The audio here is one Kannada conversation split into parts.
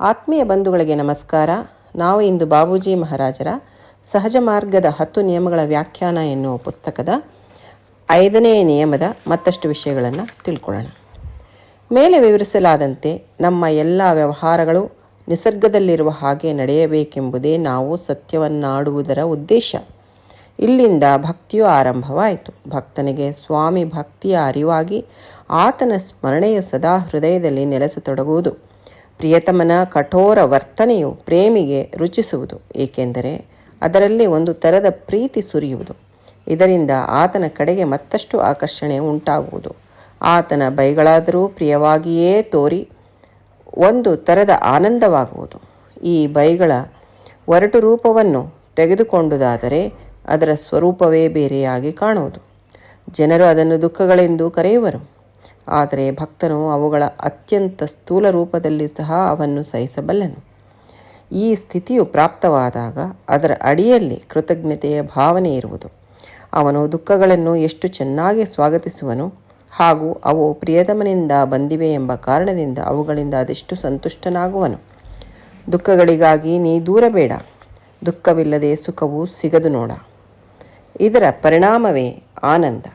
ಆತ್ಮೀಯ ಬಂಧುಗಳಿಗೆ ನಮಸ್ಕಾರ. ನಾವು ಇಂದು ಬಾಬೂಜಿ ಮಹಾರಾಜರ ಸಹಜ ಮಾರ್ಗದ 10 ನಿಯಮಗಳ ವ್ಯಾಖ್ಯಾನ ಎನ್ನುವ ಪುಸ್ತಕದ 5ನೇ ನಿಯಮದ ಮತ್ತಷ್ಟು ವಿಷಯಗಳನ್ನು ತಿಳ್ಕೊಳ್ಳೋಣ. ಮೇಲೆ ವಿವರಿಸಲಾದಂತೆ ನಮ್ಮ ಎಲ್ಲ ವ್ಯವಹಾರಗಳು ನಿಸರ್ಗದಲ್ಲಿರುವ ಹಾಗೆ ನಡೆಯಬೇಕೆಂಬುದೇ ನಾವು ಸತ್ಯವನ್ನಾಡುವುದರ ಉದ್ದೇಶ. ಇಲ್ಲಿಂದ ಭಕ್ತಿಯು ಆರಂಭವಾಯಿತು. ಭಕ್ತನಿಗೆ ಸ್ವಾಮಿ ಭಕ್ತಿಯ ಅರಿವಾಗಿ ಆತನ ಸ್ಮರಣೆಯು ಸದಾ ಹೃದಯದಲ್ಲಿ ನೆಲೆಸತೊಡಗುವುದು. ಪ್ರಿಯತಮನ ಕಠೋರ ವರ್ತನೆಯು ಪ್ರೇಮಿಗೆ ರುಚಿಸುವುದು, ಏಕೆಂದರೆ ಅದರಲ್ಲಿ ಒಂದು ಥರದ ಪ್ರೀತಿ ಸುರಿಯುವುದು. ಇದರಿಂದ ಆತನ ಕಡೆಗೆ ಮತ್ತಷ್ಟು ಆಕರ್ಷಣೆ ಉಂಟಾಗುವುದು. ಆತನ ಬೈಗಳಾದರೂ ಪ್ರಿಯವಾಗಿಯೇ ತೋರಿ ಒಂದು ಥರದ ಆನಂದವಾಗುವುದು. ಈ ಬೈಗಳ ಒರಟು ರೂಪವನ್ನು ತೆಗೆದುಕೊಂಡುದಾದರೆ ಅದರ ಸ್ವರೂಪವೇ ಬೇರೆಯಾಗಿ ಕಾಣುವುದು. ಜನರು ಅದನ್ನು ದುಃಖಗಳೆಂದು ಕರೆಯುವರು. ಆದರೆ ಭಕ್ತನು ಅವುಗಳ ಅತ್ಯಂತ ಸ್ಥೂಲ ರೂಪದಲ್ಲಿ ಸಹ ಅವನ್ನು ಸಹಿಸಬಲ್ಲನು. ಈ ಸ್ಥಿತಿಯು ಪ್ರಾಪ್ತವಾದಾಗ ಅದರ ಅಡಿಯಲ್ಲಿ ಕೃತಜ್ಞತೆಯ ಭಾವನೆ ಇರುವುದು. ಅವನು ದುಃಖಗಳನ್ನು ಎಷ್ಟು ಚೆನ್ನಾಗಿ ಸ್ವಾಗತಿಸುವನು, ಹಾಗೂ ಅವು ಪ್ರಿಯತಮನಿಂದ ಬಂದಿವೆ ಎಂಬ ಕಾರಣದಿಂದ ಅವುಗಳಿಂದ ಅದೆಷ್ಟು ಸಂತುಷ್ಟನಾಗುವನು. ದುಃಖಗಳಿಗಾಗಿ ನೀ ದೂರಬೇಡ, ದುಃಖವಿಲ್ಲದೆ ಸುಖವು ಸಿಗದು ನೋಡ. ಇದರ ಪರಿಣಾಮವೇ ಆನಂದ.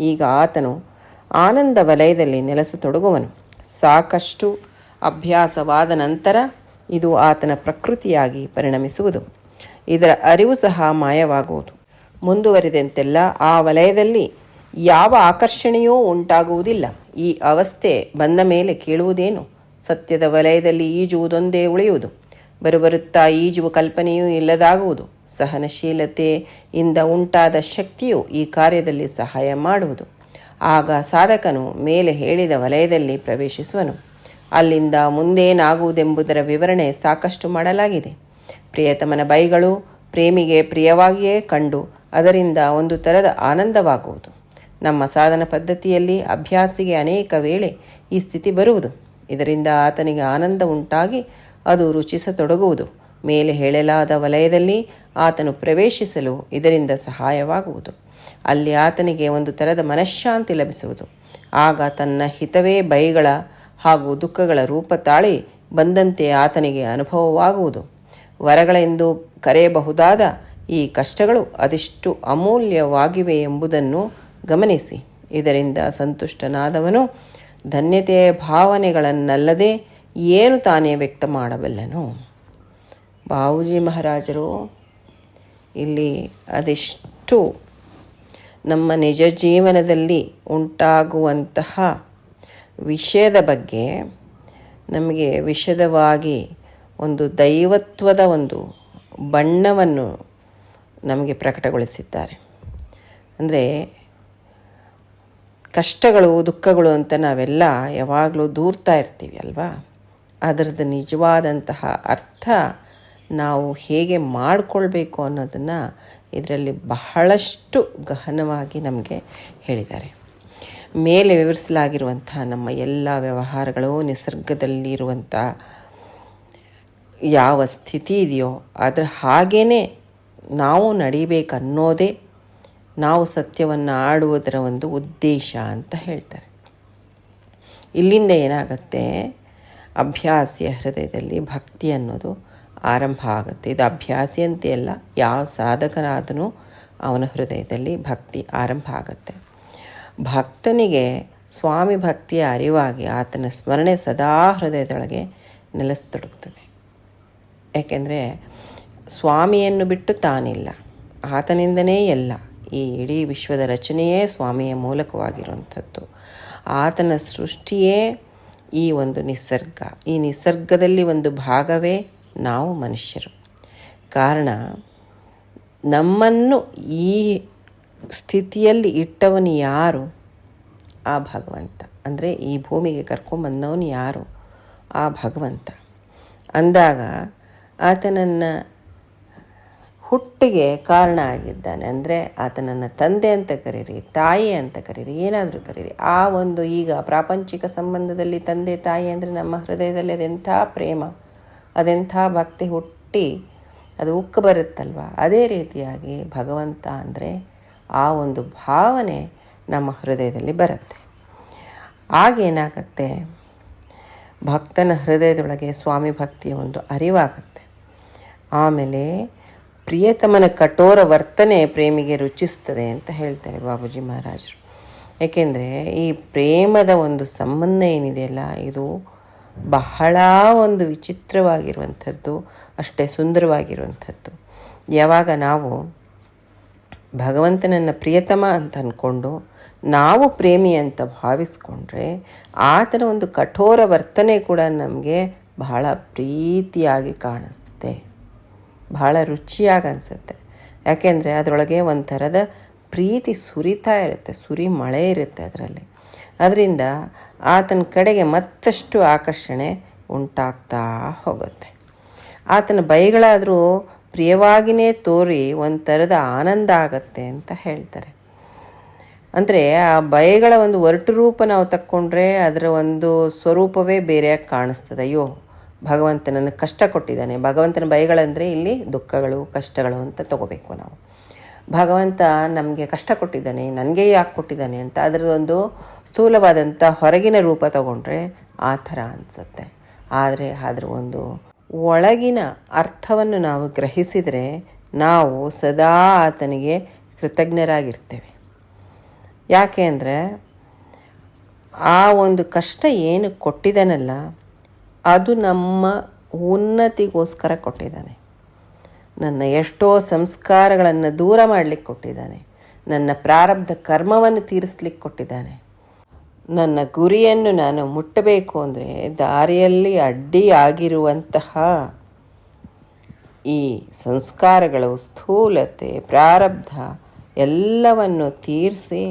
ಈಗ ಆತನು ಆನಂದ ವಲಯದಲ್ಲಿ ನೆಲೆಸತೊಡಗುವನು. ಸಾಕಷ್ಟು ಅಭ್ಯಾಸವಾದ ನಂತರ ಇದು ಆತನ ಪ್ರಕೃತಿಯಾಗಿ ಪರಿಣಮಿಸುವುದು. ಇದರ ಅರಿವು ಸಹ ಮಾಯವಾಗುವುದು. ಮುಂದುವರಿದಂತೆಲ್ಲ ಆ ವಲಯದಲ್ಲಿ ಯಾವ ಆಕರ್ಷಣೆಯೂ ಉಂಟಾಗುವುದಿಲ್ಲ. ಈ ಅವಸ್ಥೆ ಬಂದ ಮೇಲೆ ಕೇಳುವುದೇನು? ಸತ್ಯದ ವಲಯದಲ್ಲಿ ಈಜುವುದೊಂದೇ ಉಳಿಯುವುದು. ಬರುಬರುತ್ತಾ ಈಜುವ ಕಲ್ಪನೆಯೂ ಇಲ್ಲದಾಗುವುದು. ಸಹನಶೀಲತೆಯಿಂದ ಉಂಟಾದ ಶಕ್ತಿಯು ಈ ಕಾರ್ಯದಲ್ಲಿ ಸಹಾಯ ಮಾಡುವುದು. ಆಗ ಸಾಧಕನು ಮೇಲೆ ಹೇಳಿದ ವಲಯದಲ್ಲಿ ಪ್ರವೇಶಿಸುವನು. ಅಲ್ಲಿಂದ ಮುಂದೇನಾಗುವುದೆಂಬುದರ ವಿವರಣೆ ಸಾಕಷ್ಟು ಮಾಡಲಾಗಿದೆ. ಪ್ರಿಯತಮನ ಬೈಗಳು ಪ್ರೇಮಿಗೆ ಪ್ರಿಯವಾಗಿಯೇ ಕಂಡು ಅದರಿಂದ ಒಂದು ಥರದ ಆನಂದವಾಗುವುದು. ನಮ್ಮ ಸಾಧನ ಪದ್ಧತಿಯಲ್ಲಿ ಅಭ್ಯಾಸಿಗೆ ಅನೇಕ ವೇಳೆ ಈ ಸ್ಥಿತಿ ಬರುವುದು. ಇದರಿಂದ ಆತನಿಗೆ ಆನಂದ ಉಂಟಾಗಿ ಅದು ರುಚಿಸತೊಡಗುವುದು. ಮೇಲೆ ಹೇಳಲಾದ ವಲಯದಲ್ಲಿ ಆತನು ಪ್ರವೇಶಿಸಲು ಇದರಿಂದ ಸಹಾಯವಾಗುವುದು. ಅಲ್ಲಿ ಆತನಿಗೆ ಒಂದು ಥರದ ಮನಃಶಾಂತಿ ಲಭಿಸುವುದು. ಆಗ ತನ್ನ ಹಿತವೇ ಬೈಗಳ ಹಾಗೂ ದುಃಖಗಳ ರೂಪ ತಾಳಿ ಬಂದಂತೆ ಆತನಿಗೆ ಅನುಭವವಾಗುವುದು. ವರಗಳೆಂದು ಕರೆಯಬಹುದಾದ ಈ ಕಷ್ಟಗಳು ಅದೆಷ್ಟು ಅಮೂಲ್ಯವಾಗಿವೆ ಎಂಬುದನ್ನು ಗಮನಿಸಿ. ಇದರಿಂದ ಸಂತುಷ್ಟನಾದವನು ಧನ್ಯತೆಯ ಭಾವನೆಗಳನ್ನಲ್ಲದೆ ಏನು ತಾನೇ ವ್ಯಕ್ತ ಮಾಡಬಲ್ಲನು. ಬಾಬೂಜಿ ಮಹಾರಾಜರು ಇಲ್ಲಿ ಅದೆಷ್ಟು ನಮ್ಮ ನಿಜ ಜೀವನದಲ್ಲಿ ಉಂಟಾಗುವಂತಹ ವಿಷಯದ ಬಗ್ಗೆ ನಮಗೆ ವಿಶದವಾಗಿ ಒಂದು ದೈವತ್ವದ ಒಂದು ಬಣ್ಣವನ್ನು ನಮಗೆ ಪ್ರಕಟಗೊಳಿಸಿದ್ದಾರೆ. ಅಂದರೆ ಕಷ್ಟಗಳು ದುಃಖಗಳು ಅಂತ ನಾವೆಲ್ಲ ಯಾವಾಗಲೂ ದೂರ್ತಾ ಇರ್ತೀವಿ ಅಲ್ವಾ? ಅದರದ್ದು ನಿಜವಾದಂತಹ ಅರ್ಥ ನಾವು ಹೇಗೆ ಮಾಡಿಕೊಳ್ಬೇಕು ಅನ್ನೋದನ್ನು ಇದರಲ್ಲಿ ಬಹಳಷ್ಟು ಗಹನವಾಗಿ ನಮಗೆ ಹೇಳಿದ್ದಾರೆ. ಮೇಲೆ ವಿವರಿಸಲಾಗಿರುವಂಥ ನಮ್ಮ ಎಲ್ಲ ವ್ಯವಹಾರಗಳು ನಿಸರ್ಗದಲ್ಲಿರುವಂಥ ಯಾವ ಸ್ಥಿತಿ ಇದೆಯೋ ಅದರ ಹಾಗೇ ನಾವು ನಡಿಬೇಕನ್ನೋದೇ ನಾವು ಸತ್ಯವನ್ನು ಆಡುವುದರ ಒಂದು ಉದ್ದೇಶ ಅಂತ ಹೇಳ್ತಾರೆ. ಇಲ್ಲಿಂದ ಏನಾಗುತ್ತೆ, ಅಭ್ಯಾಸಿಯ ಹೃದಯದಲ್ಲಿ ಭಕ್ತಿ ಅನ್ನೋದು ಆರಂಭ ಆಗುತ್ತೆ. ಇದು ಅಭ್ಯಾಸಿ ಅಂತೆ ಅಲ್ಲ, ಯಾವ ಸಾಧಕನಾದನೂ ಅವನ ಹೃದಯದಲ್ಲಿ ಭಕ್ತಿ ಆರಂಭ ಆಗುತ್ತೆ. ಭಕ್ತನಿಗೆ ಸ್ವಾಮಿ ಭಕ್ತಿಯ ಅರಿವಾಗಿ ಆತನ ಸ್ಮರಣೆ ಸದಾ ಹೃದಯದೊಳಗೆ ನೆಲೆಸತೊಡಗುತ್ತದೆ. ಏಕೆಂದರೆ ಸ್ವಾಮಿಯನ್ನು ಬಿಟ್ಟು ತಾನಿಲ್ಲ, ಆತನಿಂದನೇ ಎಲ್ಲ. ಈ ಇಡೀ ವಿಶ್ವದ ರಚನೆಯೇ ಸ್ವಾಮಿಯ ಮೂಲಕವಾಗಿರುವಂಥದ್ದು. ಆತನ ಸೃಷ್ಟಿಯೇ ಈ ಒಂದು ನಿಸರ್ಗ. ಈ ನಿಸರ್ಗದಲ್ಲಿ ಒಂದು ಭಾಗವೇ ನಾವು ಮನುಷ್ಯರು. ಕಾರಣ, ನಮ್ಮನ್ನು ಈ ಸ್ಥಿತಿಯಲ್ಲಿ ಇಟ್ಟವನು ಯಾರು? ಆ ಭಗವಂತ. ಅಂದರೆ ಈ ಭೂಮಿಗೆ ಕರ್ಕೊಂಬಂದವನು ಯಾರು? ಆ ಭಗವಂತ. ಅಂದಾಗ ಆತನನ್ನು ಹುಟ್ಟಿಗೆ ಕಾರಣ ಆಗಿದ್ದಾನೆ. ಅಂದರೆ ಆತನನ್ನು ತಂದೆ ಅಂತ ಕರೀರಿ, ತಾಯಿ ಅಂತ ಕರೀರಿ, ಏನಾದರೂ ಕರೀರಿ. ಆ ಒಂದು ಈಗ ಪ್ರಾಪಂಚಿಕ ಸಂಬಂಧದಲ್ಲಿ ತಂದೆ ತಾಯಿ ಅಂದರೆ ನಮ್ಮ ಹೃದಯದಲ್ಲಿ ಅದೆಂಥ ಪ್ರೇಮ, ಅದೆಂಥ ಭಕ್ತಿ ಹುಟ್ಟಿ ಅದು ಉಕ್ಕ ಬರುತ್ತಲ್ವ. ಅದೇ ರೀತಿಯಾಗಿ ಭಗವಂತ ಅಂದರೆ ಆ ಒಂದು ಭಾವನೆ ನಮ್ಮ ಹೃದಯದಲ್ಲಿ ಬರುತ್ತೆ. ಆಗೇನಾಗತ್ತೆ, ಭಕ್ತನ ಹೃದಯದೊಳಗೆ ಸ್ವಾಮಿ ಭಕ್ತಿಯ ಒಂದು ಅರಿವಾಗುತ್ತೆ. ಆಮೇಲೆ ಪ್ರಿಯತಮನ ಕಠೋರ ವರ್ತನೆ ಪ್ರೇಮಿಗೆ ರುಚಿಸ್ತದೆ ಅಂತ ಹೇಳ್ತಾರೆ ಬಾಬೂಜಿ ಮಹಾರಾಜರು. ಏಕೆಂದರೆ ಈ ಪ್ರೇಮದ ಒಂದು ಸಂಬಂಧ ಏನಿದೆಯಲ್ಲ, ಇದು ಬಹಳ ಒಂದು ವಿಚಿತ್ರವಾಗಿರುವಂಥದ್ದು, ಅಷ್ಟೇ ಸುಂದರವಾಗಿರುವಂಥದ್ದು. ಯಾವಾಗ ನಾವು ಭಗವಂತನನ್ನು ಪ್ರಿಯತಮ ಅಂತ ಅಂದ್ಕೊಂಡು ನಾವು ಪ್ರೇಮಿ ಅಂತ ಭಾವಿಸ್ಕೊಂಡ್ರೆ ಆತನ ಒಂದು ಕಠೋರ ವರ್ತನೆ ಕೂಡ ನಮಗೆ ಬಹಳ ಪ್ರೀತಿಯಾಗಿ ಕಾಣಿಸುತ್ತೆ, ಬಹಳ ರುಚಿಯಾಗಿ ಅನಿಸುತ್ತೆ. ಯಾಕೆಂದರೆ ಅದರೊಳಗೆ ಒಂಥರದ ಪ್ರೀತಿ ಸುರಿತಾ ಇರುತ್ತೆ, ಸುರಿ ಮಳೆ ಇರುತ್ತೆ ಅದರಲ್ಲಿ. ಅದರಿಂದ ಆತನ ಕಡೆಗೆ ಮತ್ತಷ್ಟು ಆಕರ್ಷಣೆ ಉಂಟಾಗ್ತಾ ಹೋಗುತ್ತೆ. ಆತನ ಬೈಗಳಾದರೂ ಪ್ರಿಯವಾಗಿಯೇ ತೋರಿ ಒಂಥರದ ಆನಂದ ಆಗತ್ತೆ ಅಂತ ಹೇಳ್ತಾರೆ. ಅಂದರೆ ಆ ಬಯಗಳ ಒಂದು ಒರಟು ರೂಪ ನಾವು ತಕ್ಕೊಂಡ್ರೆ ಅದರ ಒಂದು ಸ್ವರೂಪವೇ ಬೇರೆಯಾಗಿ ಕಾಣಿಸ್ತದೆ. ಅಯ್ಯೋ, ಭಗವಂತ ನನಗೆ ಕಷ್ಟ ಕೊಟ್ಟಿದ್ದಾನೆ. ಭಗವಂತನ ಬಯಗಳಂದರೆ ಇಲ್ಲಿ ದುಃಖಗಳು, ಕಷ್ಟಗಳು ಅಂತ ತಗೋಬೇಕು ನಾವು. ಭಗವಂತ ನಮಗೆ ಕಷ್ಟ ಕೊಟ್ಟಿದ್ದಾನೆ, ನನಗೆ ಯಾಕೆ ಕೊಟ್ಟಿದ್ದಾನೆ ಅಂತ ಅದರ ಒಂದು ಸ್ಥೂಲವಾದಂಥ ಹೊರಗಿನ ರೂಪ ತಗೊಂಡ್ರೆ ಆ ಥರ ಅನಿಸುತ್ತೆ. ಆದರೆ ಅದರ ಒಂದು ಒಳಗಿನ ಅರ್ಥವನ್ನು ನಾವು ಗ್ರಹಿಸಿದರೆ ನಾವು ಸದಾ ಆತನಿಗೆ ಕೃತಜ್ಞರಾಗಿರ್ತೇವೆ. ಯಾಕೆ ಅಂದರೆ ಆ ಒಂದು ಕಷ್ಟ ಏನು ಕೊಟ್ಟಿದ್ದಾನಲ್ಲ, ಅದು ನಮ್ಮ ಉನ್ನತಿಗೋಸ್ಕರ ಕೊಟ್ಟಿದ್ದಾನೆ. ನನ್ನ ಎಷ್ಟೋ ಸಂಸ್ಕಾರಗಳನ್ನು ದೂರ ಮಾಡಲಿಕ್ಕೆ ಕೊಟ್ಟಿದ್ದಾನೆ. ನನ್ನ ಪ್ರಾರಬ್ಧ ಕರ್ಮವನ್ನು ತೀರಿಸ್ಲಿಕ್ಕೆ ಕೊಟ್ಟಿದ್ದಾನೆ. ನನ್ನ ಗುರಿಯನ್ನು ನಾನು ಮುಟ್ಟಬೇಕು ಅಂದರೆ ದಾರಿಯಲ್ಲಿ ಅಡ್ಡಿಯಾಗಿರುವಂತಹ ಈ ಸಂಸ್ಕಾರಗಳು, ಸ್ಥೂಲತೆ, ಪ್ರಾರಬ್ಧ ಎಲ್ಲವನ್ನು ತೀರಿಸಿ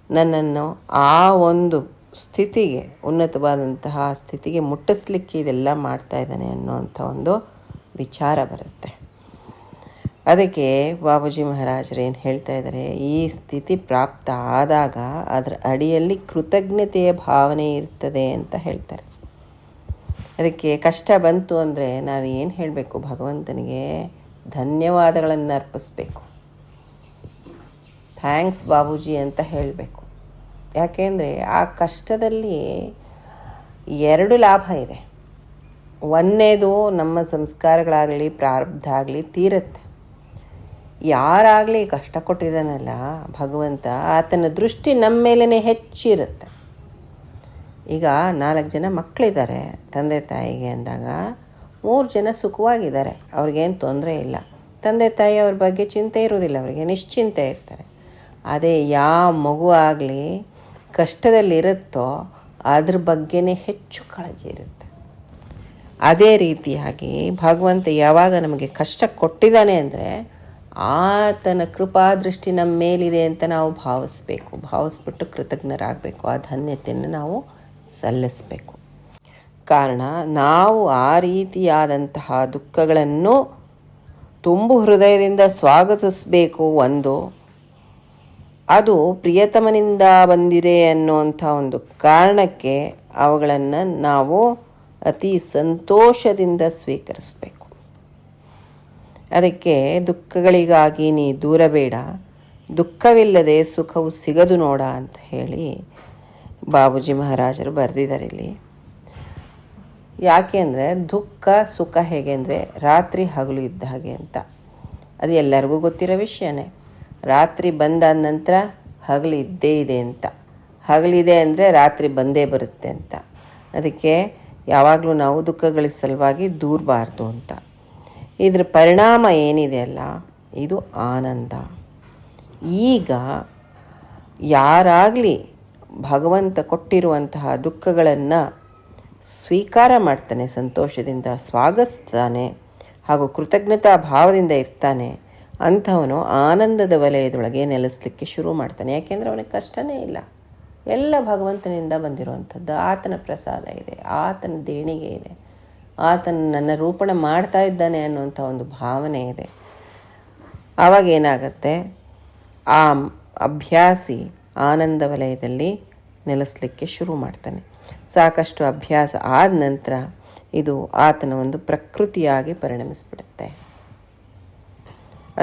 ನನ್ನನ್ನು ಆ ಒಂದು ಸ್ಥಿತಿಗೆ, ಉನ್ನತವಾದಂತಹ ಸ್ಥಿತಿಗೆ ಮುಟ್ಟಿಸ್ಲಿಕ್ಕೆ ಇದೆಲ್ಲ ಮಾಡ್ತಾ ಇದ್ದಾನೆ ಅನ್ನೋವಂಥ ಒಂದು ವಿಚಾರ ಬರುತ್ತೆ. ಅದಕ್ಕೆ ಬಾಬೂಜಿ ಮಹಾರಾಜರು ಏನು ಹೇಳ್ತಾ ಇದ್ದಾರೆ, ಈ ಸ್ಥಿತಿ ಪ್ರಾಪ್ತ ಆದಾಗ ಅದರ ಅಡಿಯಲ್ಲಿ ಕೃತಜ್ಞತೆಯ ಭಾವನೆ ಇರ್ತದೆ ಅಂತ ಹೇಳ್ತಾರೆ. ಅದಕ್ಕೆ ಕಷ್ಟ ಬಂತು ಅಂದರೆ ನಾವು ಏನು ಹೇಳಬೇಕು, ಭಗವಂತನಿಗೆ ಧನ್ಯವಾದಗಳನ್ನು ಅರ್ಪಿಸ್ಬೇಕು, ಥ್ಯಾಂಕ್ಸ್ ಬಾಬೂಜಿ ಅಂತ ಹೇಳಬೇಕು. ಯಾಕೆಂದರೆ ಆ ಕಷ್ಟದಲ್ಲಿ ಎರಡು ಲಾಭ ಇದೆ. ಒಂದನೇದು, ನಮ್ಮ ಸಂಸ್ಕಾರಗಳಾಗಲಿ ಪ್ರಾರಬ್ಧ ಆಗಲಿ ತೀರುತ್ತೆ. ಯಾರಾಗಲಿ ಕಷ್ಟ ಕೊಟ್ಟಿದ್ದಾನಲ್ಲ ಭಗವಂತ, ಆತನ ದೃಷ್ಟಿ ನಮ್ಮ ಮೇಲೇ ಹೆಚ್ಚಿರುತ್ತೆ. ಈಗ 4 ಜನ ಮಕ್ಕಳಿದ್ದಾರೆ ತಂದೆ ತಾಯಿಗೆ ಅಂದಾಗ 3 ಜನ ಸುಖವಾಗಿದ್ದಾರೆ, ಅವ್ರಿಗೇನು ತೊಂದರೆ ಇಲ್ಲ. ತಂದೆ ತಾಯಿ ಅವ್ರ ಬಗ್ಗೆ ಚಿಂತೆ ಇರೋದಿಲ್ಲ, ಅವರಿಗೆ ನಿಶ್ಚಿಂತೆ ಇರ್ತಾರೆ. ಅದೇ ಯಾವ ಮಗು ಆಗಲಿ ಕಷ್ಟದಲ್ಲಿರುತ್ತೋ ಅದ್ರ ಬಗ್ಗೆನೇ ಹೆಚ್ಚು ಕಾಳಜಿ ಇರುತ್ತೆ. ಅದೇ ರೀತಿಯಾಗಿ ಭಗವಂತ ಯಾವಾಗ ನಮಗೆ ಕಷ್ಟ ಕೊಟ್ಟಿದ್ದಾನೆ ಅಂದರೆ ಆತನ ಕೃಪಾದೃಷ್ಟಿ ನಮ್ಮ ಮೇಲಿದೆ ಅಂತ ನಾವು ಭಾವಿಸ್ಬಿಟ್ಟು ಕೃತಜ್ಞರಾಗಬೇಕು. ಆ ಧನ್ಯತೆಯನ್ನು ನಾವು ಸಲ್ಲಿಸಬೇಕು. ಕಾರಣ ನಾವು ಆ ರೀತಿಯಾದಂತಹ ದುಃಖಗಳನ್ನು ತುಂಬು ಹೃದಯದಿಂದ ಸ್ವಾಗತಿಸಬೇಕು. ಒಂದು, ಅದು ಪ್ರಿಯತಮನಿಂದ ಬಂದಿದೆ ಅನ್ನುವಂಥ ಒಂದು ಕಾರಣಕ್ಕೆ ಅವುಗಳನ್ನು ನಾವು ಅತಿ ಸಂತೋಷದಿಂದ ಸ್ವೀಕರಿಸಬೇಕು. ಅದಕ್ಕೆ ದುಃಖಗಳಿಗಾಗಿ ನೀ ದೂರಬೇಡ, ದುಃಖವಿಲ್ಲದೆ ಸುಖವು ಸಿಗದು ನೋಡ ಅಂತ ಹೇಳಿ ಬಾಬೂಜಿ ಮಹಾರಾಜರು ಬರೆದಿದ್ದಾರೆ ಇಲ್ಲಿ. ಯಾಕೆ ಅಂದರೆ ದುಃಖ ಸುಖ ಹೇಗೆ ಅಂದರೆ ರಾತ್ರಿ ಹಗಲು ಇದ್ದ ಹಾಗೆ ಅಂತ. ಅದು ಎಲ್ಲರಿಗೂ ಗೊತ್ತಿರೋ ವಿಷಯನೇ. ರಾತ್ರಿ ಬಂದಾದ ನಂತರ ಹಗಲು ಇದ್ದೇ ಇದೆ ಅಂತ. ಹಗಲಿದೆ ಅಂದರೆ ರಾತ್ರಿ ಬಂದೇ ಬರುತ್ತೆ ಅಂತ. ಅದಕ್ಕೆ ಯಾವಾಗಲೂ ನಾವು ದುಃಖಗಳ ಸಲುವಾಗಿ ದೂರಬಾರ್ದು ಅಂತ. ಇದರ ಪರಿಣಾಮ ಏನಿದೆ ಅಲ್ಲ, ಇದು ಆನಂದ. ಈಗ ಯಾರಾಗಲಿ ಭಗವಂತ ಕೊಟ್ಟಿರುವಂತಹ ದುಃಖಗಳನ್ನು ಸ್ವೀಕಾರ ಮಾಡ್ತಾನೆ, ಸಂತೋಷದಿಂದ ಸ್ವಾಗತಿಸ್ತಾನೆ ಹಾಗೂ ಕೃತಜ್ಞತಾ ಭಾವದಿಂದ ಇರ್ತಾನೆ, ಅಂಥವನು ಆನಂದದ ವಲಯದೊಳಗೆ ನೆಲೆಸಲಿಕ್ಕೆ ಶುರು ಮಾಡ್ತಾನೆ. ಯಾಕೆಂದರೆ ಅವನಿಗೆ ಕಷ್ಟನೇ ಇಲ್ಲ, ಎಲ್ಲ ಭಗವಂತನಿಂದ ಬಂದಿರುವಂಥದ್ದು. ಆತನ ಪ್ರಸಾದ ಇದೆ, ಆತನ ದೇಣಿಗೆ ಇದೆ, ಆತನ ನನ್ನ ರೂಪಣೆ ಮಾಡ್ತಾ ಇದ್ದಾನೆ ಅನ್ನುವಂಥ ಒಂದು ಭಾವನೆ ಇದೆ. ಆವಾಗ ಏನಾಗುತ್ತೆ, ಆ ಅಭ್ಯಾಸಿ ಆನಂದ ವಲಯದಲ್ಲಿ ನೆಲೆಸಲಿಕ್ಕೆ ಶುರು ಮಾಡ್ತಾನೆ. ಸಾಕಷ್ಟು ಅಭ್ಯಾಸ ಆದ ನಂತರ ಇದು ಆತನ ಒಂದು ಪ್ರಕೃತಿಯಾಗಿ ಪರಿಣಮಿಸ್ಬಿಡುತ್ತೆ.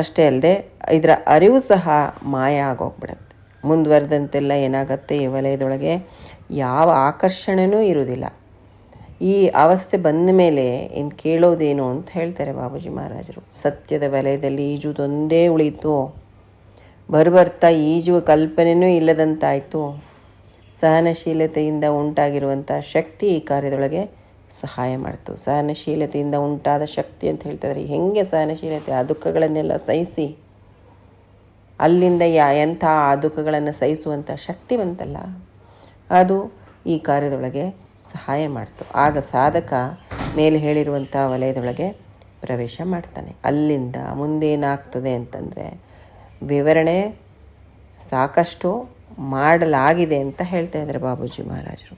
ಅಷ್ಟೇ ಅಲ್ಲದೆ ಇದರ ಅರಿವು ಸಹ ಮಾಯ ಆಗೋಗ್ಬಿಡುತ್ತೆ. ಮುಂದುವರೆದಂತೆಲ್ಲ ಏನಾಗುತ್ತೆ, ಈ ವಲಯದೊಳಗೆ ಯಾವ ಆಕರ್ಷಣೆಯೂ ಇರುವುದಿಲ್ಲ. ಈ ಅವಸ್ಥೆ ಬಂದ ಮೇಲೆ ಇನ್ನು ಕೇಳೋದೇನು ಅಂತ ಹೇಳ್ತಾರೆ ಬಾಬೂಜಿ ಮಹಾರಾಜರು. ಸತ್ಯದ ವಲಯದಲ್ಲಿ ಈಜುವುದೊಂದೇ ಉಳಿಯಿತು, ಬರ್ಬರ್ತಾ ಈಜುವ ಕಲ್ಪನೆಯೂ ಇಲ್ಲದಂತಾಯಿತು. ಸಹನಶೀಲತೆಯಿಂದ ಉಂಟಾಗಿರುವಂಥ ಶಕ್ತಿ ಈ ಕಾರ್ಯದೊಳಗೆ ಸಹಾಯ ಮಾಡ್ತು. ಸಹನಶೀಲತೆಯಿಂದ ಉಂಟಾದ ಶಕ್ತಿ ಅಂತ ಹೇಳ್ತಿದ್ದಾರೆ. ಹೆಂಗೆ ಸಹನಶೀಲತೆ? ಆ ದುಃಖಗಳನ್ನೆಲ್ಲ ಸಹಿಸಿ ಅಲ್ಲಿಂದ ಎಂಥ ಆ ದುಃಖಗಳನ್ನು ಸಹಿಸುವಂಥ ಶಕ್ತಿ ಬಂತಲ್ಲ, ಅದು ಈ ಕಾರ್ಯದೊಳಗೆ ಸಹಾಯ ಮಾಡ್ತು. ಆಗ ಸಾಧಕ ಮೇಲೆ ಹೇಳಿರುವಂಥ ವಲಯದೊಳಗೆ ಪ್ರವೇಶ ಮಾಡ್ತಾನೆ. ಅಲ್ಲಿಂದ ಮುಂದೇನಾಗ್ತದೆ ಅಂತಂದರೆ ವಿವರಣೆ ಸಾಕಷ್ಟು ಮಾಡಲಾಗಿದೆ ಅಂತ ಹೇಳ್ತಾ ಇದ್ದಾರೆ ಬಾಬೂಜಿ ಮಹಾರಾಜರು.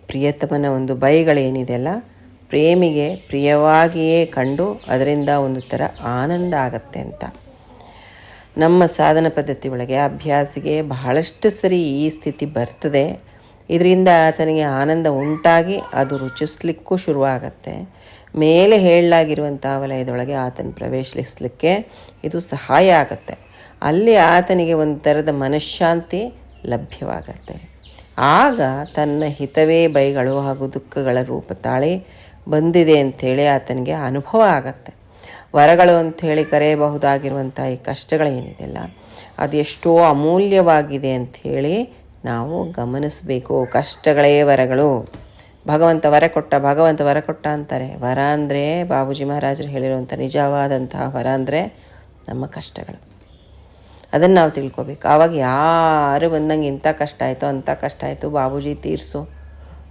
ಪ್ರಿಯತಮನ ಒಂದು ಬೈಗಳೇನಿದೆಯಲ್ಲ, ಪ್ರೇಮಿಗೆ ಪ್ರಿಯವಾಗಿಯೇ ಕಂಡು ಅದರಿಂದ ಒಂದು ಥರ ಆನಂದ ಆಗತ್ತೆ ಅಂತ. ನಮ್ಮ ಸಾಧನ ಪದ್ಧತಿ ಒಳಗೆ ಅಭ್ಯಾಸಿಗೆ ಬಹಳಷ್ಟು ಸರಿ ಈ ಸ್ಥಿತಿ ಬರ್ತದೆ. ಇದರಿಂದ ಆತನಿಗೆ ಆನಂದ ಉಂಟಾಗಿ ಅದು ರುಚಿಸ್ಲಿಕ್ಕೂ ಶುರುವಾಗತ್ತೆ. ಮೇಲೆ ಹೇಳಲಾಗಿರುವಂಥ ವಲಯದೊಳಗೆ ಆತನ ಪ್ರವೇಶಿಸಲಿಕ್ಕೆ ಇದು ಸಹಾಯ ಆಗತ್ತೆ. ಅಲ್ಲಿ ಆತನಿಗೆ ಒಂದು ಥರದ ಮನಃಶಾಂತಿ ಲಭ್ಯವಾಗತ್ತೆ. ಆಗ ತನ್ನ ಹಿತವೇ ಬೈಗಳು ಹಾಗೂ ದುಃಖಗಳ ರೂಪ ತಾಳಿ ಬಂದಿದೆ ಅಂಥೇಳಿ ಆತನಿಗೆ ಅನುಭವ ಆಗತ್ತೆ. ವರಗಳು ಅಂಥೇಳಿ ಕರೆಯಬಹುದಾಗಿರುವಂಥ ಈ ಕಷ್ಟಗಳೇನಿದೆಯಲ್ಲ, ಅದೆಷ್ಟೋ ಅಮೂಲ್ಯವಾಗಿದೆ ಅಂಥೇಳಿ ನಾವು ಗಮನಿಸಬೇಕು. ಕಷ್ಟಗಳೇ ವರಗಳು. ಭಗವಂತ ವರ ಕೊಟ್ಟ ಅಂತಾರೆ. ವರ ಅಂದರೆ ಬಾಬೂಜಿ ಮಹಾರಾಜರು ಹೇಳಿರುವಂಥ ನಿಜವಾದಂತಹ ವರ ಅಂದರೆ ನಮ್ಮ ಕಷ್ಟಗಳು. ಅದನ್ನು ನಾವು ತಿಳ್ಕೊಬೇಕು. ಆವಾಗ ಯಾರು ಬಂದಂಗೆ ಇಂಥ ಕಷ್ಟ ಆಯಿತು ಅಂಥ ಕಷ್ಟ ಆಯಿತು, ಬಾಬೂಜಿ ತೀರಿಸು,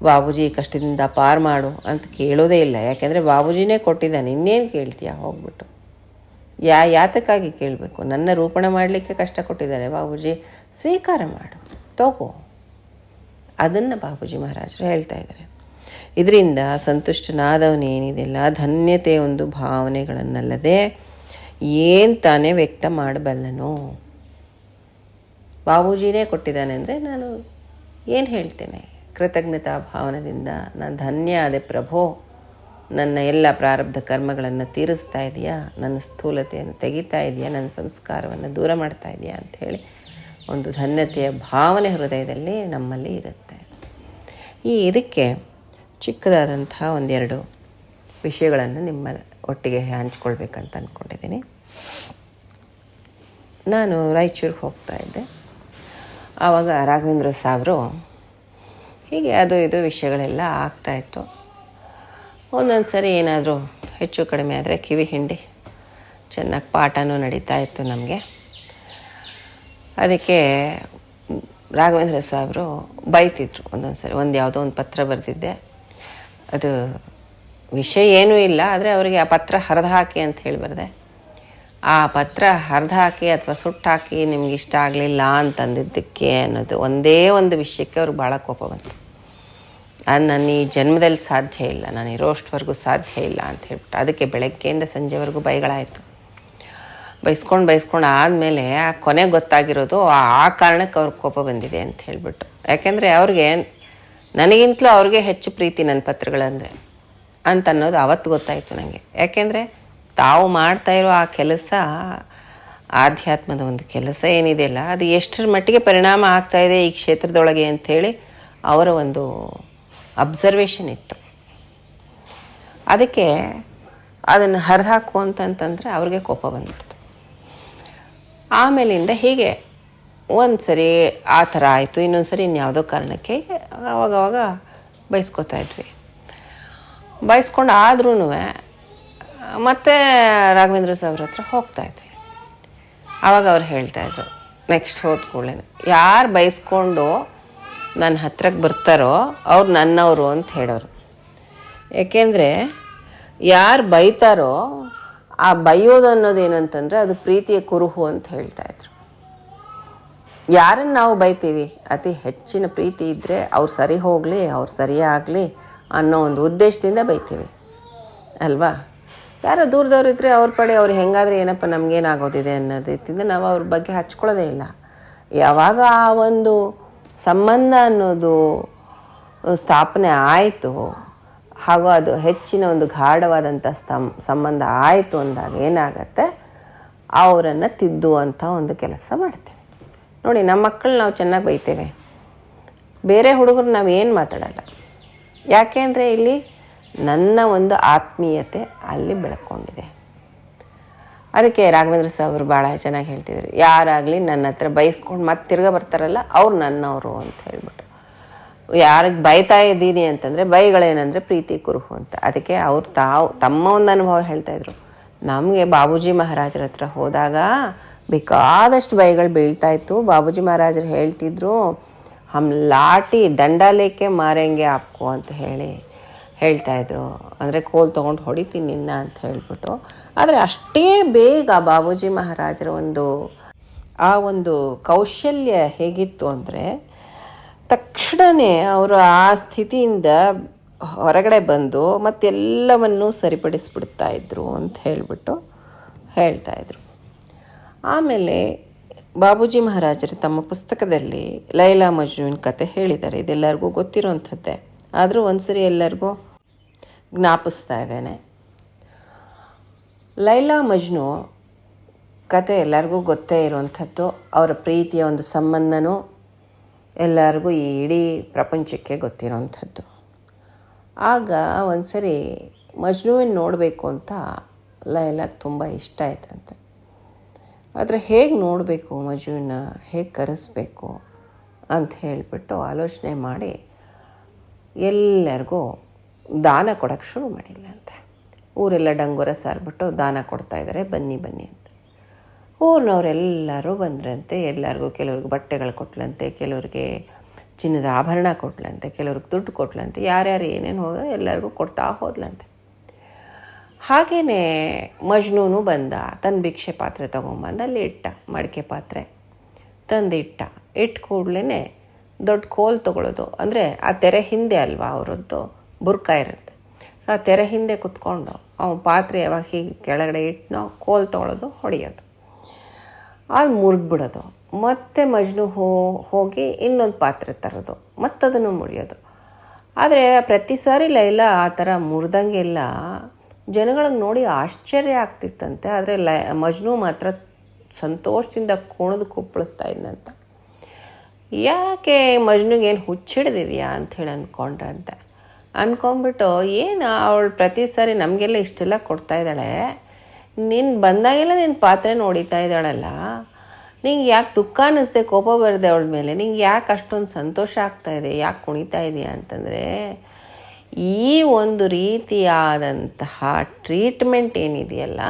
ಬಾಬೂಜಿ ಈ ಕಷ್ಟದಿಂದ ಪಾರು ಮಾಡು ಅಂತ ಕೇಳೋದೇ ಇಲ್ಲ. ಯಾಕೆಂದರೆ ಬಾಬೂಜಿನೇ ಕೊಟ್ಟಿದ್ದಾನೆ, ಇನ್ನೇನು ಕೇಳ್ತೀಯ ಹೋಗ್ಬಿಟ್ಟು? ಯಾತಕ್ಕಾಗಿ ಕೇಳಬೇಕು? ನನ್ನ ರೂಪಣೆ ಮಾಡಲಿಕ್ಕೆ ಕಷ್ಟ ಕೊಟ್ಟಿದ್ದಾರೆ ಬಾಬೂಜಿ, ಸ್ವೀಕಾರ ಮಾಡು, ತಗೋ. ಅದನ್ನು ಬಾಬೂಜಿ ಮಹಾರಾಜರು ಹೇಳ್ತಾ ಇದ್ದಾರೆ. ಇದರಿಂದ ಸಂತುಷ್ಟನಾದವನೇನಿದೆಯಲ್ಲ, ಧನ್ಯತೆಯ ಒಂದು ಭಾವನೆಗಳನ್ನಲ್ಲದೆ ಏನು ತಾನೇ ವ್ಯಕ್ತ ಮಾಡಬಲ್ಲನು? ಬಾಬೂಜಿನೇ ಕೊಟ್ಟಿದ್ದಾನೆ ಅಂದರೆ ನಾನು ಏನು ಹೇಳ್ತೇನೆ? ಕೃತಜ್ಞತಾ ಭಾವನದಿಂದ ನಾನು ಧನ್ಯ ಆದೆ ಪ್ರಭೋ, ನನ್ನ ಎಲ್ಲ ಪ್ರಾರಬ್ಧ ಕರ್ಮಗಳನ್ನು ತೀರಿಸ್ತಾ ಇದೆಯಾ, ನನ್ನ ಸ್ಥೂಲತೆಯನ್ನು ತೆಗಿತಾ ಇದೆಯಾ, ನನ್ನ ಸಂಸ್ಕಾರವನ್ನು ದೂರ ಮಾಡ್ತಾ ಇದೆಯಾ ಅಂಥೇಳಿ ಒಂದು ಧನ್ಯತೆಯ ಭಾವನೆ ಹೃದಯದಲ್ಲಿ ನಮ್ಮಲ್ಲಿ ಇರುತ್ತೆ. ಇದಕ್ಕೆ ಚಿಕ್ಕದಾದಂಥ ಒಂದೆರಡು ವಿಷಯಗಳನ್ನು ನಿಮ್ಮ ಒಟ್ಟಿಗೆ ಹಂಚ್ಕೊಳ್ಬೇಕಂತ ಅಂದ್ಕೊಂಡಿದ್ದೀನಿ. ನಾನು ರಾಯಚೂರಿಗೆ ಹೋಗ್ತಾ ಇದ್ದೆ. ಆವಾಗ ರಾಘವೇಂದ್ರ ಸಾವರು ಹೀಗೆ ಅದು ಇದು ವಿಷಯಗಳೆಲ್ಲ ಆಗ್ತಾಯಿತ್ತು. ಒಂದೊಂದು ಸರಿ ಏನಾದರೂ ಹೆಚ್ಚು ಕಡಿಮೆ ಆದರೆ ಕಿವಿ ಹಿಂಡಿ ಚೆನ್ನಾಗಿ ಪಾಠನೂ ನಡೀತಾ ಇತ್ತು ನಮಗೆ. ಅದಕ್ಕೆ ರಾಘವೇಂದ್ರ ಸಾವರು ಬೈತಿದ್ರು ಒಂದೊಂದು ಸರಿ. ಯಾವುದೋ ಒಂದು ಪತ್ರ ಬರೆದಿದ್ದೆ, ಅದು ವಿಷಯ ಏನೂ ಇಲ್ಲ, ಆದರೆ ಅವರಿಗೆ ಆ ಪತ್ರ ಹರಿದು ಹಾಕಿ ಅಂತ ಹೇಳಿ ಬರೆದೆ. ಆ ಪತ್ರ ಹರಿದು ಹಾಕಿ ಅಥವಾ ಸುಟ್ಟು ಹಾಕಿ ನಿಮ್ಗೆ ಇಷ್ಟ ಆಗಲಿಲ್ಲ ಅಂತಂದಿದ್ದಕ್ಕೆ ಅನ್ನೋದು ಒಂದೇ ಒಂದು ವಿಷಯಕ್ಕೆ ಅವ್ರಿಗೆ ಭಾಳ ಕೋಪ ಬಂತು. ಅದು ನನ್ನ ಈ ಜನ್ಮದಲ್ಲಿ ಸಾಧ್ಯ ಇಲ್ಲ, ನಾನು ಇರೋಷ್ಟವರೆಗೂ ಸಾಧ್ಯ ಇಲ್ಲ ಅಂತ ಹೇಳ್ಬಿಟ್ಟು ಅದಕ್ಕೆ ಬೆಳಗ್ಗೆಯಿಂದ ಸಂಜೆವರೆಗೂ ಬೈಗಳಾಯಿತು. ಬೈಸ್ಕೊಂಡು ಆದಮೇಲೆ ಕೊನೆಗೆ ಗೊತ್ತಾಗಿರೋದು ಆ ಕಾರಣಕ್ಕೆ ಅವ್ರಿಗೆ ಕೋಪ ಬಂದಿದೆ ಅಂತ ಹೇಳಿಬಿಟ್ಟು. ಯಾಕೆಂದರೆ ಅವ್ರಿಗೆ ನನಗಿಂತಲೂ ಅವ್ರಿಗೆ ಹೆಚ್ಚು ಪ್ರೀತಿ ನನ್ನ ಪತ್ರಗಳಂದರೆ ಅಂತ ಅನ್ನೋದು ಅವತ್ತು ಗೊತ್ತಾಯಿತು ನನಗೆ. ಯಾಕೆಂದರೆ ತಾವು ಮಾಡ್ತಾಯಿರೋ ಆ ಕೆಲಸ, ಆಧ್ಯಾತ್ಮದ ಒಂದು ಕೆಲಸ ಏನಿದೆಯಲ್ಲ, ಅದು ಎಷ್ಟರ ಮಟ್ಟಿಗೆ ಪರಿಣಾಮ ಆಗ್ತಾಯಿದೆ ಈ ಕ್ಷೇತ್ರದೊಳಗೆ ಅಂಥೇಳಿ ಅವರ ಒಂದು ಅಬ್ಸರ್ವೇಷನ್ ಇತ್ತು. ಅದಕ್ಕೆ ಅದನ್ನು ಹರಿದು ಹಾಕು ಅಂತಂತಂದರೆ ಅವ್ರಿಗೆ ಕೋಪ ಬಂದ್ಬಿಡ್ತು. ಆಮೇಲಿಂದ ಹೀಗೆ ಒಂದು ಸರಿ ಆ ಥರ ಆಯಿತು, ಇನ್ನೊಂದು ಸರಿ ಇನ್ಯಾವುದೋ ಕಾರಣಕ್ಕೆ ಹೀಗೆ ಅವಾಗವಾಗ ಬೈಸ್ಕೊತಾ ಇದ್ವಿ. ಬೈಸ್ಕೊಂಡು ಆದ್ರೂ ಮತ್ತೆ ರಾಘವೇಂದ್ರ ಸಾವ್ರ ಹತ್ರ ಹೋಗ್ತಾಯಿದ್ವಿ. ಆವಾಗ ಅವ್ರು ಹೇಳ್ತಾಯಿದ್ರು, ನೆಕ್ಸ್ಟ್ ಹೋದ ಕೂಡಲೇ ಯಾರು ಬೈಸ್ಕೊಂಡು ನನ್ನ ಹತ್ರಕ್ಕೆ ಬರ್ತಾರೋ ಅವ್ರು ನನ್ನವರು ಅಂತ ಹೇಳೋರು. ಏಕೆಂದರೆ ಯಾರು ಬೈತಾರೋ ಆ ಬೈಯೋದು ಅನ್ನೋದೇನು ಅಂತಂದರೆ ಅದು ಪ್ರೀತಿಯ ಕುರುಹು ಅಂತ ಹೇಳ್ತಾಯಿದ್ರು. ಯಾರನ್ನು ನಾವು ಬೈತೀವಿ, ಅತಿ ಹೆಚ್ಚಿನ ಪ್ರೀತಿ ಇದ್ದರೆ ಅವ್ರು ಸರಿ ಹೋಗಲಿ, ಅವ್ರು ಸರಿಯಾಗಲಿ ಅನ್ನೋ ಒಂದು ಉದ್ದೇಶದಿಂದ ಬೈತೀವಿ ಅಲ್ವಾ? ಯಾರೋ ದೂರದವ್ರಿದ್ದರೆ ಅವ್ರ ಪಡೆ ಅವ್ರು ಹೆಂಗಾದರೆ ಏನಪ್ಪ ನಮಗೇನಾಗೋದಿದೆ ಅನ್ನೋದು ರೀತಿಯಿಂದ ನಾವು ಅವ್ರ ಬಗ್ಗೆ ಹಚ್ಕೊಳ್ಳೋದೇ ಇಲ್ಲ. ಯಾವಾಗ ಆ ಒಂದು ಸಂಬಂಧ ಅನ್ನೋದು ಸ್ಥಾಪನೆ ಆಯಿತು ಹಾಗೂ ಅದು ಹೆಚ್ಚಿನ ಒಂದು ಗಾಢವಾದಂಥ ಸಂಬಂಧ ಆಯಿತು ಅಂದಾಗ ಏನಾಗತ್ತೆ, ಅವರನ್ನು ತಿದ್ದುವಂಥ ಒಂದು ಕೆಲಸ ಮಾಡ್ತೇವೆ. ನೋಡಿ, ನಮ್ಮ ಮಕ್ಕಳು ನಾವು ಚೆನ್ನಾಗಿ ಬೈತೇವೆ, ಬೇರೆ ಹುಡುಗರು ನಾವು ಏನು ಮಾತಾಡಲ್ಲ. ಯಾಕೆ ಅಂದರೆ ಇಲ್ಲಿ ನನ್ನ ಒಂದು ಆತ್ಮೀಯತೆ ಅಲ್ಲಿ ಬೆಳ್ಕೊಂಡಿದೆ. ಅದಕ್ಕೆ ರಾಘವೇಂದ್ರ ಸರ್ ಅವರು ಭಾಳ ಚೆನ್ನಾಗಿ ಹೇಳ್ತಿದ್ರು, ಯಾರಾಗಲಿ ನನ್ನ ಹತ್ರ ಬೈಸ್ಕೊಂಡು ಮತ್ತೆ ತಿರ್ಗಾ ಬರ್ತಾರಲ್ಲ ಅವ್ರು ನನ್ನವರು ಅಂತ ಹೇಳ್ಬಿಟ್ಟು. ಯಾರಿಗೆ ಬೈತಾ ಇದ್ದೀನಿ ಅಂತಂದರೆ ಬೈಗಳೇನೆಂದರೆ ಪ್ರೀತಿ ಕುರುಹು ಅಂತ. ಅದಕ್ಕೆ ಅವ್ರು ತಮ್ಮ ಒಂದು ಅನುಭವ ಹೇಳ್ತಾಯಿದ್ರು. ನಮಗೆ ಬಾಬೂಜಿ ಮಹಾರಾಜರ ಹತ್ರ ಹೋದಾಗ ಬೇಕಾದಷ್ಟು ಬೈಗಳು ಬೀಳ್ತಾಯಿತ್ತು. ಬಾಬೂಜಿ ಮಹಾರಾಜರು ಹೇಳ್ತಿದ್ರು, ಹಮ್ ಲಾಟಿ ದಂಡಾಲೇಕೆ ಮಾರೆಂಗೆ ಆಪ್ಕೋ ಅಂತ ಹೇಳ್ತಾಯಿದ್ರು. ಅಂದರೆ ಕೋಲ್ ತೊಗೊಂಡು ಹೊಡಿತೀನಿ ನಿನ್ನ ಅಂತ ಹೇಳ್ಬಿಟ್ಟು. ಆದರೆ ಅಷ್ಟೇ ಬೇಗ ಬಾಬೂಜಿ ಮಹಾರಾಜರ ಆ ಒಂದು ಕೌಶಲ್ಯ ಹೇಗಿತ್ತು ಅಂದರೆ, ತಕ್ಷಣವೇ ಅವರು ಆ ಸ್ಥಿತಿಯಿಂದ ಹೊರಗಡೆ ಬಂದು ಮತ್ತೆಲ್ಲವನ್ನೂ ಸರಿಪಡಿಸ್ಬಿಡ್ತಾ ಇದ್ರು ಅಂತ ಹೇಳ್ತಾಯಿದ್ರು. ಆಮೇಲೆ ಬಾಬೂಜಿ ಮಹಾರಾಜರು ತಮ್ಮ ಪುಸ್ತಕದಲ್ಲಿ ಲೈಲಾ ಮಜ್ನೂನ್ ಕತೆ ಹೇಳಿದ್ದಾರೆ. ಇದೆಲ್ಲರಿಗೂ ಗೊತ್ತಿರೋವಂಥದ್ದೇ, ಆದರೂ ಒಂದ್ಸರಿ ಎಲ್ಲರಿಗೂ ಜ್ಞಾಪಿಸ್ತಾ ಇದ್ದೇನೆ. ಲೈಲಾ ಮಜ್ನು ಕತೆ ಎಲ್ಲರಿಗೂ ಗೊತ್ತೇ ಇರುವಂಥದ್ದು. ಅವರ ಪ್ರೀತಿಯ ಒಂದು ಸಂಬಂಧನೂ ಎಲ್ಲರಿಗೂ ಈ ಇಡೀ ಪ್ರಪಂಚಕ್ಕೆ ಗೊತ್ತಿರೋವಂಥದ್ದು. ಆಗ ಒಂದು ಸರಿ ಮಜ್ನುವಿನ ನೋಡಬೇಕು ಅಂತ ಲೈಲಾಗೆ ತುಂಬ ಇಷ್ಟ ಆಯ್ತಂತೆ. ಆದರೆ ಹೇಗೆ ನೋಡಬೇಕು, ಮಜ್ನುವಿನ ಹೇಗೆ ಕರೆಸ್ಬೇಕು ಅಂತ ಹೇಳಿಬಿಟ್ಟು ಆಲೋಚನೆ ಮಾಡಿ ಎಲ್ಲರಿಗೂ ದಾನ ಕೊಡೋಕ್ಕೆ ಶುರು ಮಾಡಿಲ್ಲಂತೆ. ಊರೆಲ್ಲ ಡಂಗುರ ಸಾರ್ಬಿಟ್ಟು ದಾನ ಕೊಡ್ತಾಯಿದ್ದಾರೆ, ಬನ್ನಿ ಬನ್ನಿ ಅಂತ. ಊರಿನವರೆಲ್ಲರೂ ಬಂದ್ರಂತೆ. ಎಲ್ಲರಿಗೂ ಕೆಲವ್ರಿಗೆ ಬಟ್ಟೆಗಳು ಕೊಟ್ಲಂತೆ, ಕೆಲವ್ರಿಗೆ ಚಿನ್ನದ ಆಭರಣ ಕೊಟ್ಲಂತೆ, ಕೆಲವ್ರಿಗೆ ದುಡ್ಡು ಕೊಟ್ಲಂತೆ. ಯಾರ್ಯಾರು ಏನೇನು ಹೋದ ಎಲ್ಲರಿಗೂ ಕೊಡ್ತಾ ಹೋದ್ಲಂತೆ. ಹಾಗೆಯೇ ಮಜ್ನೂನು ಬಂದ, ತನ್ನ ಭಿಕ್ಷೆ ಪಾತ್ರೆ ತೊಗೊಂಬಂದು ಅಲ್ಲಿ ಇಟ್ಟ. ಮಡಿಕೆ ಪಾತ್ರೆ ತಂದಿಟ್ಟ. ಕೂಡಲೇ ದೊಡ್ಡ ಕೋಲ್ ತೊಗೊಳ್ಳೋದು, ಅಂದರೆ ಆ ತೆರೆ ಹಿಂದೆ ಅಲ್ವಾ ಅವರದ್ದು ಬುರ್ಕ ಇರುತ್ತೆ. ಸೊ ಆ ತೆರೆ ಹಿಂದೆ ಕುತ್ಕೊಂಡು ಅವನು ಪಾತ್ರೆ ಯಾವಾಗ ಹೀಗೆ ಕೆಳಗಡೆ ಇಟ್ಟನೋ ಕೋಲ್ ತೊಗೊಳ್ಳೋದು, ಹೊಡೆಯೋದು, ಅದು ಮುರಿದ್ಬಿಡೋದು. ಮತ್ತೆ ಮಜ್ನು ಹೋಗಿ ಇನ್ನೊಂದು ಪಾತ್ರೆ ತರೋದು, ಮತ್ತದನ್ನು ಮುರಿಯೋದು. ಆದರೆ ಪ್ರತಿ ಸಾರಿ ಲೈಲಾ ಆ ಥರ ಮುರಿದಂಗೆಲ್ಲ ಜನಗಳಿಗೆ ನೋಡಿ ಆಶ್ಚರ್ಯ ಆಗ್ತಿತ್ತಂತೆ. ಆದರೆ ಮಜ್ನು ಮಾತ್ರ ಸಂತೋಷದಿಂದ ಕುಣಿದು ಕುಪ್ಪಳಿಸ್ತಾ ಇದ್ದಂತೆ. ಯಾಕೆ ಮಜ್ನುಗೇನು ಹುಚ್ಚಿಡ್ದಿದೆಯಾ ಅಂಥೇಳಿ ಅಂದ್ಕೊಂಡ್ಬಿಟ್ಟು, ಏನು ಅವಳು ಪ್ರತಿ ಸಾರಿ ನಮಗೆಲ್ಲ ಇಷ್ಟೆಲ್ಲ ಕೊಡ್ತಾ ಇದ್ದಾಳೆ, ನೀನು ಬಂದಾಗೆಲ್ಲ ನಿನ್ನ ಪಾತ್ರೆ ನೋಡಿತಾ ಇದ್ದಾಳಲ್ಲ, ನಿಂಗೆ ಯಾಕೆ ದುಃಖ ಅನ್ನಿಸ್ದೆ, ಕೋಪ ಬರದೆ ಅವಳ ಮೇಲೆ, ನಿಂಗೆ ಯಾಕೆ ಅಷ್ಟೊಂದು ಸಂತೋಷ ಆಗ್ತಾಯಿದೆ, ಯಾಕೆ ಕುಣಿತಾ ಇದೆಯಾ ಅಂತಂದರೆ, ಈ ಒಂದು ರೀತಿಯಾದಂತಹ ಟ್ರೀಟ್ಮೆಂಟ್ ಏನಿದೆಯಲ್ಲ,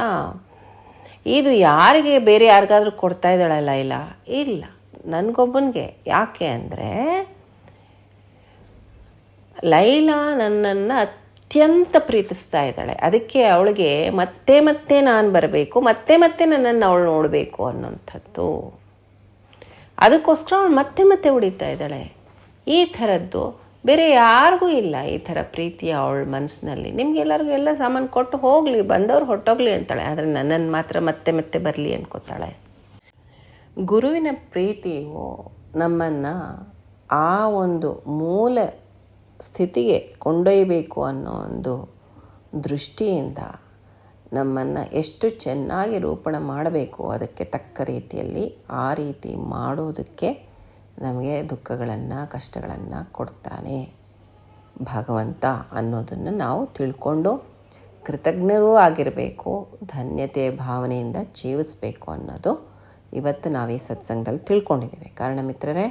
ಇದು ಯಾರಿಗೆ ಬೇರೆ ಯಾರಿಗಾದ್ರೂ ಕೊಡ್ತಾ ಇದ್ದಾಳಲ್ಲ, ಇಲ್ಲ ನನಗೊಬ್ಬನಿಗೆ. ಯಾಕೆ ಅಂದರೆ ಲೈಲಾ ನನ್ನನ್ನು ಅತ್ಯಂತ ಪ್ರೀತಿಸ್ತಾ ಇದ್ದಾಳೆ. ಅದಕ್ಕೆ ಅವಳಿಗೆ ಮತ್ತೆ ಮತ್ತೆ ನಾನು ಬರಬೇಕು, ಮತ್ತೆ ಮತ್ತೆ ನನ್ನನ್ನು ಅವಳು ನೋಡಬೇಕು ಅನ್ನೋಂಥದ್ದು. ಅದಕ್ಕೋಸ್ಕರ ಅವಳು ಮತ್ತೆ ಮತ್ತೆ ಉಳಿತಾ ಇದ್ದಾಳೆ. ಈ ಥರದ್ದು ಬೇರೆ ಯಾರಿಗೂ ಇಲ್ಲ, ಈ ಥರ ಪ್ರೀತಿ ಅವಳ ಮನಸ್ಸಿನಲ್ಲಿ. ನಿಮಗೆಲ್ಲರಿಗೂ ಎಲ್ಲ ಸಾಮಾನು ಕೊಟ್ಟು ಹೋಗಲಿ, ಬಂದವ್ರು ಹೊಟ್ಟೋಗ್ಲಿ ಅಂತಾಳೆ, ಆದರೆ ನನ್ನನ್ನು ಮಾತ್ರ ಮತ್ತೆ ಮತ್ತೆ ಬರಲಿ ಅನ್ಕೋತಾಳೆ. ಗುರುವಿನ ಪ್ರೀತಿಯು ನಮ್ಮನ್ನು ಆ ಒಂದು ಮೂಲ ಸ್ಥಿತಿಗೆ ಕೊಂಡೊಯ್ಯಬೇಕು ಅನ್ನೋ ಒಂದು ದೃಷ್ಟಿಯಿಂದ ನಮ್ಮನ್ನು ಎಷ್ಟು ಚೆನ್ನಾಗಿ ರೂಪಣ ಮಾಡಬೇಕು, ಅದಕ್ಕೆ ತಕ್ಕ ರೀತಿಯಲ್ಲಿ ಆ ರೀತಿ ಮಾಡೋದಕ್ಕೆ ನಮಗೆ ದುಃಖಗಳನ್ನು ಕಷ್ಟಗಳನ್ನು ಕೊಡ್ತಾನೆ ಭಗವಂತ ಅನ್ನೋದನ್ನು ನಾವು ತಿಳ್ಕೊಂಡು ಕೃತಜ್ಞರೂ ಆಗಿರಬೇಕು, ಧನ್ಯತೆ ಭಾವನೆಯಿಂದ ಜೀವಿಸಬೇಕು ಅನ್ನೋದು ಇವತ್ತು ನಾವು ಈ ಸತ್ಸಂಗದಲ್ಲಿ ತಿಳ್ಕೊಂಡಿದ್ದೀವಿ. ಕಾರಣ ಮಿತ್ರರೇ,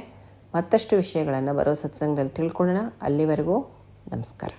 ಮತ್ತಷ್ಟು ವಿಷಯಗಳನ್ನು ಬರೋ ಸತ್ಸಂಗದಲ್ಲಿ ತಿಳ್ಕೊಳ್ಳೋಣ. ಅಲ್ಲಿವರೆಗೂ ನಮಸ್ಕಾರ.